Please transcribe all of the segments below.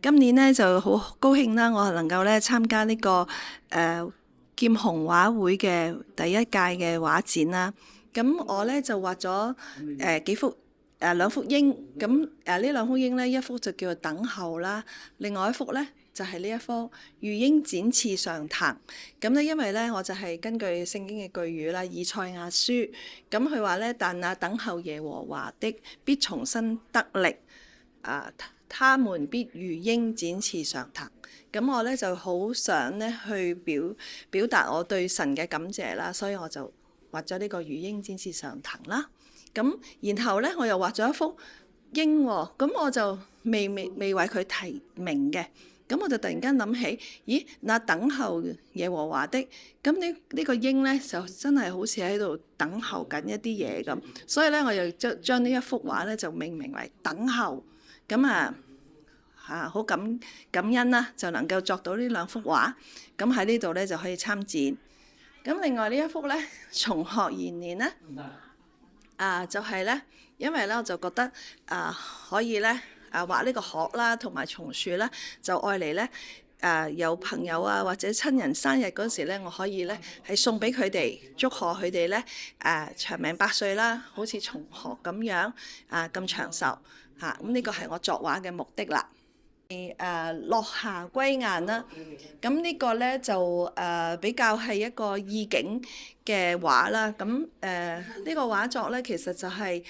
今年咧就好高興啦，我係能夠咧參加呢個劍虹畫會嘅第一屆嘅畫展啦。咁我咧就畫咗幾幅兩幅鷹，咁呢兩幅鷹咧，一幅就叫做等候啦，另外一幅咧就係呢一幅御鷹展翅上騰。咁咧因為咧我就係根據聖經嘅句語啦，以賽亞書，咁佢話咧，但那等候耶和華的必重新得力。他們必如鷹展翅上騰。咁我咧就好想咧去表達我對神嘅感謝啦，所以我就畫咗呢個如鷹展翅上騰啦。咁然後咧我又畫咗一幅鷹喎，咁我就未為佢提名嘅。咁我就突然間諗起，咦？那等候耶和華的，咁呢個鷹咧就真係好似喺度等候緊一啲嘢咁，所以咧我又將呢一幅畫咧就命名為等候。咁好感恩啦，就能夠作到呢兩幅畫，咁喺呢度咧就可以參展。咁另外呢一幅咧，松鶴延年咧，就係咧，因為咧我就覺得可以咧畫呢個鶴啦，同埋松樹啦，就愛嚟咧有朋友啊或者親人生日嗰時咧，我可以咧係送俾佢哋，祝賀佢哋咧長命百歲啦，好似松鶴咁樣咁長壽。咁呢個係我作畫嘅目的啦。落霞歸雁啦，咁呢個咧就比較係一個意境嘅畫啦。咁呢個畫作咧其實就係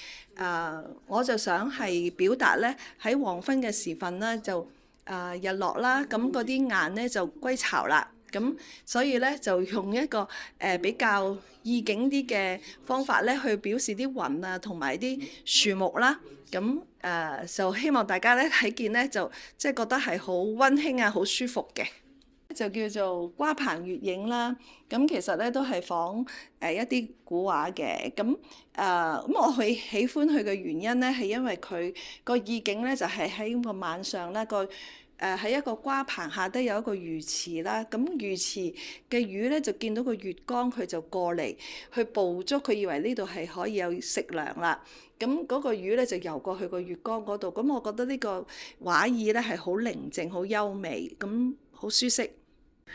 我就想係表達咧喺黃昏嘅時分啦，就日落啦，咁嗰啲雁咧就歸巢啦。咁所以咧就用一個比較意境啲嘅方法咧去表示啲雲啊同埋啲樹木啦。咁就希望大家咧睇見咧就即係覺得係好溫馨啊，好舒服嘅。就叫做瓜棚月影啦。咁其實咧都係仿一啲古畫嘅。咁我喜歡佢嘅原因咧係因為佢個意境咧就係喺個晚上咧喺一個瓜棚下低有一個魚池啦，咁魚池嘅魚咧就見到個月光，佢就過嚟去捕捉，佢以為呢度係可以有食糧啦。咁嗰個魚咧就游過去個月光嗰度，咁我覺得呢個畫意咧係好寧靜、好優美，咁好舒適。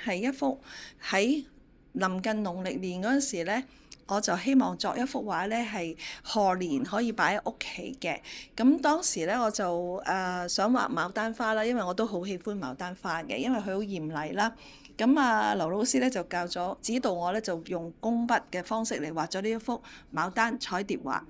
係一幅喺臨近農曆年嗰陣時咧，我就希望作一幅畫咧係賀年可以擺喺屋企嘅。咁當時咧我就想畫牡丹花啦，因為我都好喜歡牡丹花嘅，因為佢好豔麗啦。咁劉老師咧就指導我咧就用工筆嘅方式嚟畫咗呢一幅牡丹彩蝶畫。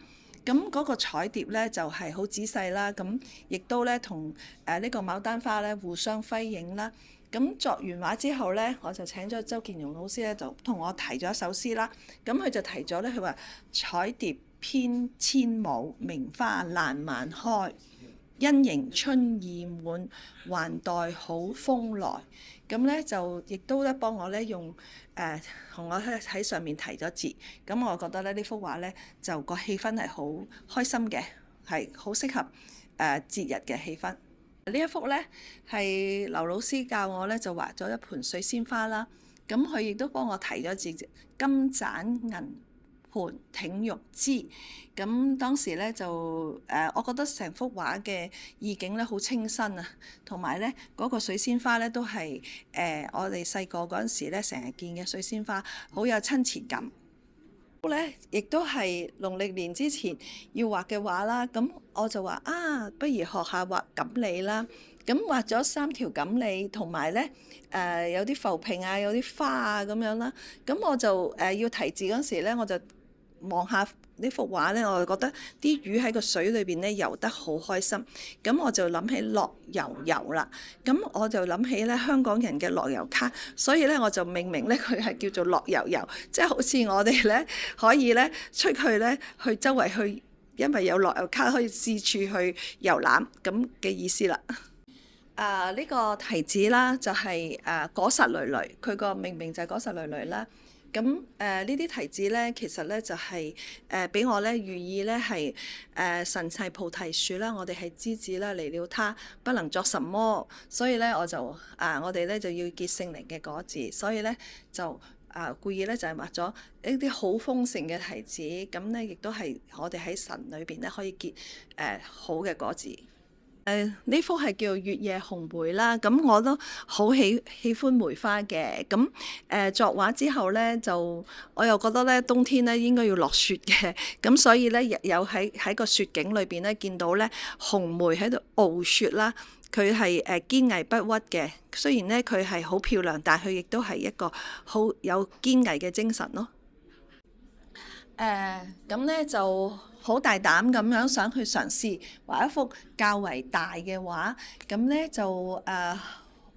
咁嗰個彩蝶咧就係好仔細啦，咁亦都咧同呢個牡丹花咧互相輝映啦。咁作完畫之後咧，我就請咗周建榮老師咧，就同我提咗一首詩啦。咁佢就提咗咧，佢話彩蝶翩千舞，名花爛漫開，因迎春意滿，還待好風來。咁咧就亦都咧幫我咧用同我喺上面提咗字。咁我覺得咧呢幅畫咧就個氣氛係好開心嘅，係好適合節日嘅氣氛。呢一幅咧係劉老師教我咧就畫咗一盆水仙花啦，咁佢亦都幫我提咗字金盞銀盤挺玉枝。咁當時咧就我覺得成幅畫嘅意境咧好清新啊，同埋咧嗰個水仙花咧都係我哋細個嗰陣時咧成日見嘅水仙花，好有親切感。咧亦都係農曆年之前要畫嘅畫啦，咁我就話不如學下畫錦鯉啦。咁畫咗3條錦鯉，同埋咧有啲浮萍啊，有啲花啊咁樣啦。咁我就要提字嗰時咧，我就望下呢幅畫咧，我就覺得啲魚喺個水裏邊咧游得好開心，咁我就諗起樂悠悠啦。咁我就諗起咧香港人嘅樂悠卡，所以咧我就命名咧佢係叫做樂悠悠，即係好似我哋咧可以咧出去咧去周圍去，因為有樂悠卡可以四處去遊覽咁嘅意思啦。呢個提子啦就係果實累累，佢個命名就係果實累累啦。咁呢啲提子咧，其實咧就係俾我咧寓意咧係神係菩提樹啦，我哋係枝子啦，離了他不能作什麼，所以咧我哋咧就要結聖靈嘅果子，所以咧就故意咧就係畫咗一啲好豐盛嘅提子，咁咧亦都係我哋喺神裏邊咧可以結好嘅果子。呢幅係叫月夜紅梅啦，咁我都好喜歡梅花嘅。咁作畫之後咧，就我又覺得咧冬天咧應該要落雪嘅，咁所以咧有喺個雪景裏邊咧見到咧紅梅喺度傲雪啦。佢係堅毅不屈嘅，雖然咧佢係好漂亮，但係佢亦都係一個好有堅毅嘅精神咯。咁咧就好大膽咁樣想去嘗試畫一幅較為大嘅畫，咁咧就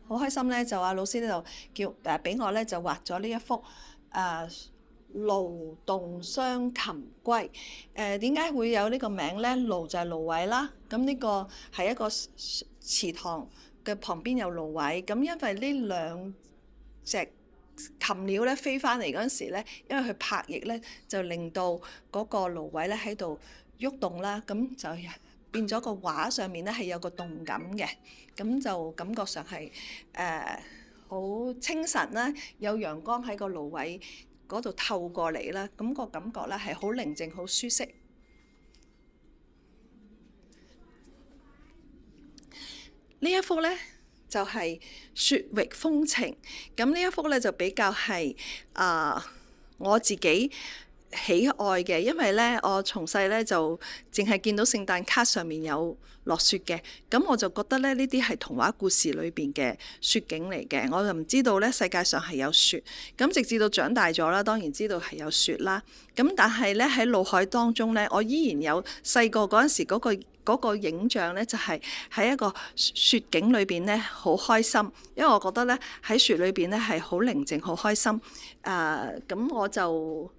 好開心咧，就老師咧就叫俾我咧就畫咗呢一幅蘆洞雙琴歸。點解會有呢個名咧？蘆就係蘆葦啦，咁呢個係一個池塘嘅旁邊有蘆葦，咁因為呢兩隻禽鳥咧飛翻嚟嗰陣時咧，因為佢拍翼咧，就令到嗰個蘆葦咧喺度喐動啦，咁就變咗個畫上面咧係有個動感嘅，咁就感覺上係好清晨啦，有陽光喺個蘆葦嗰度透過嚟啦，咁個感覺咧係好寧靜、好舒適。呢一幅咧就係雪域風情，咁呢一幅咧就比較係我自己喜愛嘅，因為咧我從細咧就淨係見到聖誕卡上面有落雪嘅，咁我就覺得咧呢啲係童話故事裏邊嘅雪景嚟嘅，我就唔知道咧世界上係有雪，咁直至到長大咗啦，當然知道係有雪啦，咁但係咧喺腦海當中咧，我依然有細個嗰陣時嗰個影像咧，就係喺一個雪景裏邊咧，好開心，因為我覺得咧喺雪裏邊咧係好寧靜、好開心。咁我就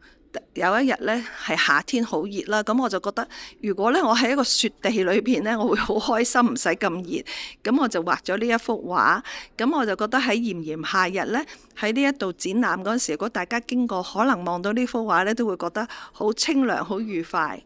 有一日咧係夏天好熱啦，咁我就覺得如果咧我喺一個雪地裏邊咧，我會好開心，唔使咁熱。咁我就畫咗呢一幅畫，咁我就覺得喺炎炎夏日咧，喺呢一度展覽嗰陣時，如果大家經過，可能望到呢幅畫咧，都會覺得好清涼、好愉快。